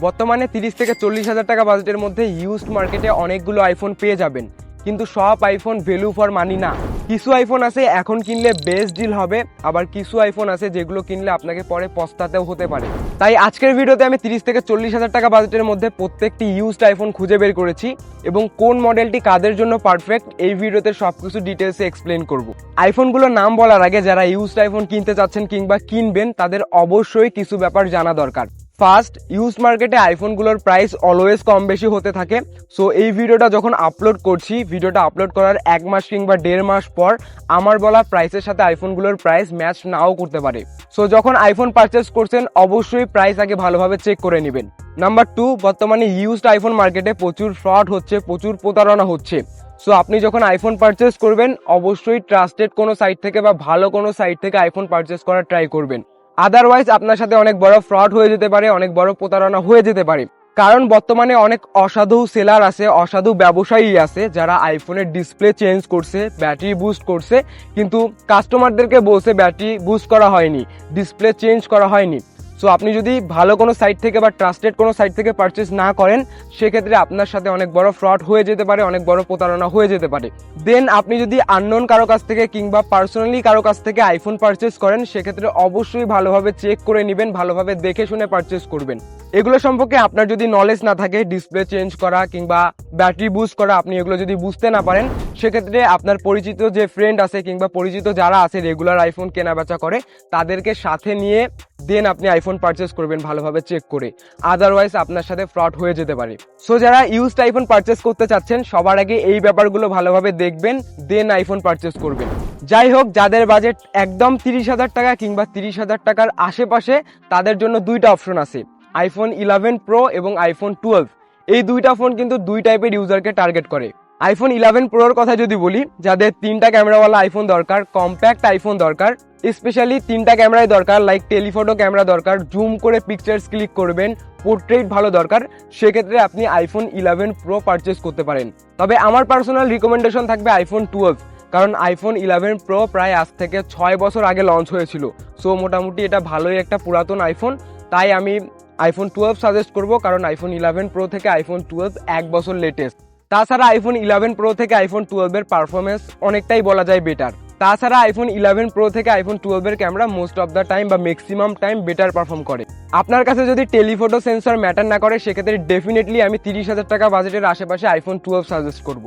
বর্তমানে 30 থেকে 40 হাজার টাকা বাজেটের মধ্যে ইউজড মার্কেটে অনেকগুলো আইফোন পেয়ে যাবেন, কিন্তু সব আইফোন ভ্যালু ফর মানি না। কিছু আইফোন আছে এখন কিনলে বেস্ট ডিল হবে, আবার কিছু আইফোন আছে যেগুলো কিনলে আপনাকে পরে পস্তাতেও হতে পারে। তাই আজকের ভিডিওতে আমি 30 থেকে 40 হাজার টাকা বাজেটের মধ্যে প্রত্যেকটি ইউজড আইফোন খুঁজে বের করেছি এবং কোন মডেলটি কাদের জন্য পারফেক্ট এই ভিডিওতে সবকিছু ডিটেলসে এক্সপ্লেন করব। আইফোনগুলোর নাম বলার আগে যারা ইউজড আইফোন কিনতে চাচ্ছেন কিংবা কিনবেন তাদের অবশ্যই কিছু ব্যাপার জানা দরকার। ফার্স্ট, ইউজ মার্কেটে আইফোনগুলোর প্রাইস অলওয়েজ কম বেশি হতে থাকে। সো এই ভিডিওটা যখন আপলোড করছি, ভিডিওটা আপলোড করার 1 মাস কিংবা 1.5 মাস পর আমার বলা প্রাইসের সাথে আইফোনগুলোর প্রাইস ম্যাচ নাও করতে পারে। সো যখন আইফোন পারচেস করছেন অবশ্যই প্রাইস আগে ভালোভাবে চেক করে নেবেন। নাম্বার 2, বর্তমানে ইউজড আইফোন মার্কেটে প্রচুর ফ্রড হচ্ছে, প্রচুর প্রতারণা হচ্ছে। সো আপনি যখন আইফোন পারচেস করবেন অবশ্যই ট্রাস্টেড কোনো সাইট থেকে বা ভালো কোনো সাইট থেকে আইফোন পারচেস করার ট্রাই করবেন। আদারওয়াইজ আপনার সাথে অনেক বড় ফ্রড হয়ে যেতে পারে, অনেক বড় প্রতারণা হয়ে যেতে পারে। কারণ বর্তমানে অনেক অসাধু সেলার আছে, অসাধু ব্যবসায়ী আছে যারা আইফোনের ডিসপ্লে চেঞ্জ করছে, ব্যাটারি বুস্ট করছে, কিন্তু কাস্টমারদেরকে বলছে ব্যাটারি বুস্ট করা হয়নি, ডিসপ্লে চেঞ্জ করা হয়নি। সো আপনি যদি ভালো কোনো সাইট থেকে বা ট্রাস্টেড কোনো সাইট থেকে পারচেস না করেন সেক্ষেত্রে আপনার সাথে অনেক বড় ফ্রড হয়ে যেতে পারে, অনেক বড় প্রতারণা হয়ে যেতে পারে। দেন আপনি যদি আননোন কারো কাছ থেকে কিংবা পার্সোনালি কারো কাছ থেকে আইফোন পারচেস করেন সেক্ষেত্রে অবশ্যই ভালোভাবে চেক করে নেবেন, ভালোভাবে দেখে শুনে পারচেস করবেন। এগুলো সম্পর্কে আপনার যদি নলেজ না থাকে, ডিসপ্লে চেঞ্জ করা কিংবা ব্যাটারি বুস্ট করা আপনি এগুলো যদি বুঝতে না পারেন সেক্ষেত্রে আপনার পরিচিত যে ফ্রেন্ড আছে কিংবা পরিচিত যারা আছে রেগুলার আইফোন কেনা বেচা করে তাদেরকে সাথে নিয়ে দেন আপনি আইফোন পারচেস করবেন ভালোভাবে চেক করে, আদারওয়াইজ আপনার সাথে ফ্রড হয়ে যেতে পারে। সো যারা ইউজড আইফোন পারচেস করতে চাচ্ছেন সবার আগে এই ব্যাপারগুলো ভালোভাবে দেখবেন, দেন আইফোন পারচেস করবেন। যাই হোক, যাদের বাজেট একদম 30 হাজার টাকা কিংবা 30 হাজার টাকার আশেপাশে তাদের জন্য দুইটা অপশন আছে, আইফোন 11 প্রো এবং আইফোন 12। এই দুইটা ফোন কিন্তু দুই টাইপের ইউজারকে টার্গেট করে। আইফোন 11 প্রোর কথা যদি বলি, যাদের 3টা ক্যামেরাওয়ালা আইফোন দরকার, কম্প্যাক্ট আইফোন দরকার, স্পেশালি 3টা ক্যামেরাই দরকার, লাইক টেলিফটো ক্যামেরা দরকার, জুম করে পিকচার্স ক্লিক করবেন, পোর্ট্রেট ভালো দরকার, সেক্ষেত্রে আপনি আইফোন 11 প্রো পারচেস করতে পারেন। তবে আমার পার্সোনাল রিকমেন্ডেশন থাকবে আইফোন 12, কারণ আইফোন 11 প্রো প্রায় আজ থেকে 6 বছর আগে লঞ্চ হয়েছিল। সো মোটামুটি এটা ভালোই একটা পুরাতন আইফোন, তাই আমি আইফোন 12 সাজেস্ট করবো, কারণ আইফোন 11 প্রো থেকে আইফোন 12 1 বছর লেটেস্ট। তাছাড়া আইফোন 11 প্রো থেকে আইফোন 12 এর পারফরমেন্স অনেকটাই বলা যায় বেটার। তাছাড়া আইফোন 11 প্রো থেকে আইফোন 12 এর camera most of the time বা ম্যাক্সিমাম টাইম বেটার পারফর্ম করে। আপনার কাছে যদি টেলিফটো সেন্সর ম্যাটার না করে সেক্ষেত্রে ডেফিনেটলি আমি 30 হাজার টাকা বাজেটের আশেপাশে আইফোন 12 সাজেস্ট করব।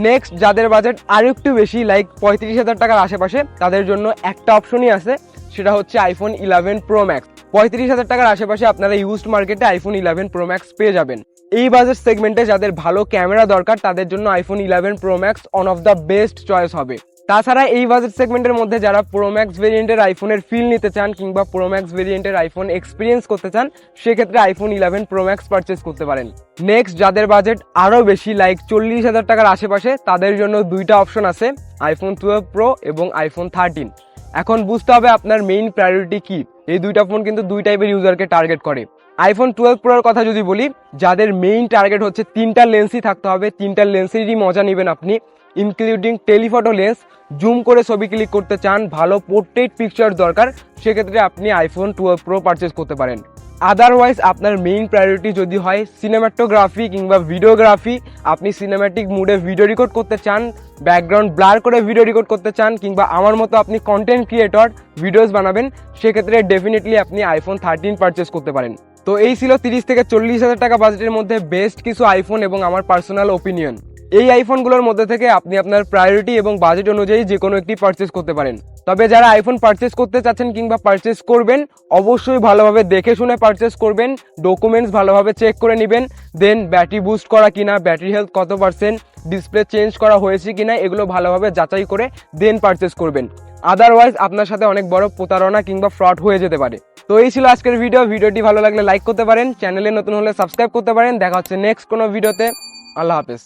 নেক্সট, যাদের বাজেট আর একটু বেশি লাইক 35 হাজার টাকার আশেপাশে তাদের জন্য একটা অপশনই আছে, সেটা হচ্ছে আইফোন 11 প্রো ম্যাক্স। 35 হাজার টাকার আশেপাশে আপনারা ইউজড মার্কেটে আইফোন 11 প্রো ম্যাক্স পেয়ে যাবেন। এই বাজেট সেগমেন্টে যাদের ভালো ক্যামেরা দরকার তাদের জন্য iPhone 11 pro max one of the best choice হবে। তাছাড়া এই বাজেট সেগমেন্টের মধ্যে যারা প্রো ম্যাক্স ভেরিয়েন্টের আইফোনের ফিল নিতে চান কিংবা প্রো ম্যাক্স ভেরিয়েন্টের আইফোন এক্সপিরিয়েন্স করতে চান সেক্ষেত্রে আইফোন 11 প্রো ম্যাক্স পারচেস করতে পারেন। নেক্সট, যাদের বাজেট আরও বেশি লাইক 40 হাজার টাকার আশেপাশে তাদের জন্য দুইটা অপশন আছে, আইফোন 12 প্রো এবং আইফোন 13। এখন বুঝতে হবে আপনার মেইন প্রায়োরিটি কি। এই দুইটা ফোন কিন্তু দুই টাইপের ইউজারকে টার্গেট করে। আইফোন 12 প্রোর কথা যদি বলি, যাদের মেইন টার্গেট হচ্ছে 3টা লেন্সই থাকতে হবে, 3টা লেন্সেরই মজা নেবেন আপনি, ইনক্লুডিং টেলিফটো লেন্স, জুম করে ছবি ক্লিক করতে চান, ভালো পোর্ট্রেট পিকচার দরকার, সেক্ষেত্রে আপনি আইফোন 12 প্রো পারচেস করতে পারেন। আদারওয়াইজ আপনার মেইন প্রায়োরিটি যদি হয় সিনেমাটোগ্রাফি কিংবা ভিডিওগ্রাফি, আপনি সিনেম্যাটিক মুডে ভিডিও রেকর্ড করতে চান, ব্যাকগ্রাউন্ড ব্লার করে ভিডিও রেকর্ড করতে চান, কিংবা আমার মতো আপনি কন্টেন্ট ক্রিয়েটর ভিডিওস বানাবেন, সেক্ষেত্রে ডেফিনেটলি আপনি আইফোন 13 পারচেস করতে পারেন। তো এই ছিল 30 থেকে 40 হাজার টাকা বাজেটের মধ্যে বেস্ট কিছু আইফোন এবং আমার পার্সোনাল ওপিনিয়ন। এই আইফোনগুলোর মধ্যে থেকে আপনি আপনার প্রায়োরিটি এবং বাজেট অনুযায়ী যে কোনো একটি পারচেস করতে পারেন। তবে যারা আইফোন পারচেস করতে চাচ্ছেন কিংবা পারচেস করবেন অবশ্যই ভালোভাবে দেখে শুনে পারচেস করবেন, ডকুমেন্টস ভালোভাবে চেক করে নেবেন, দেন ব্যাটারি বুস্ট করা কিনা, ব্যাটারি হেলথ কত পার্সেন্ট, ডিসপ্লে চেঞ্জ করা হয়েছে কিনা এগুলো ভালোভাবে যাচাই করে দেন পারচেস করবেন। আদারওয়াইজ আপনার সাথে অনেক বড় প্রতারণা কিংবা ফ্রড হয়ে যেতে পারে। তো এই ছিল আজকের ভিডিওটি ভালো লাগলে লাইক করতে পারেন, চ্যানেলে নতুন হলে সাবস্ক্রাইব করতে পারেন। দেখা হচ্ছে নেক্সট কোনো ভিডিওতে। আল্লাহ হাফেজ।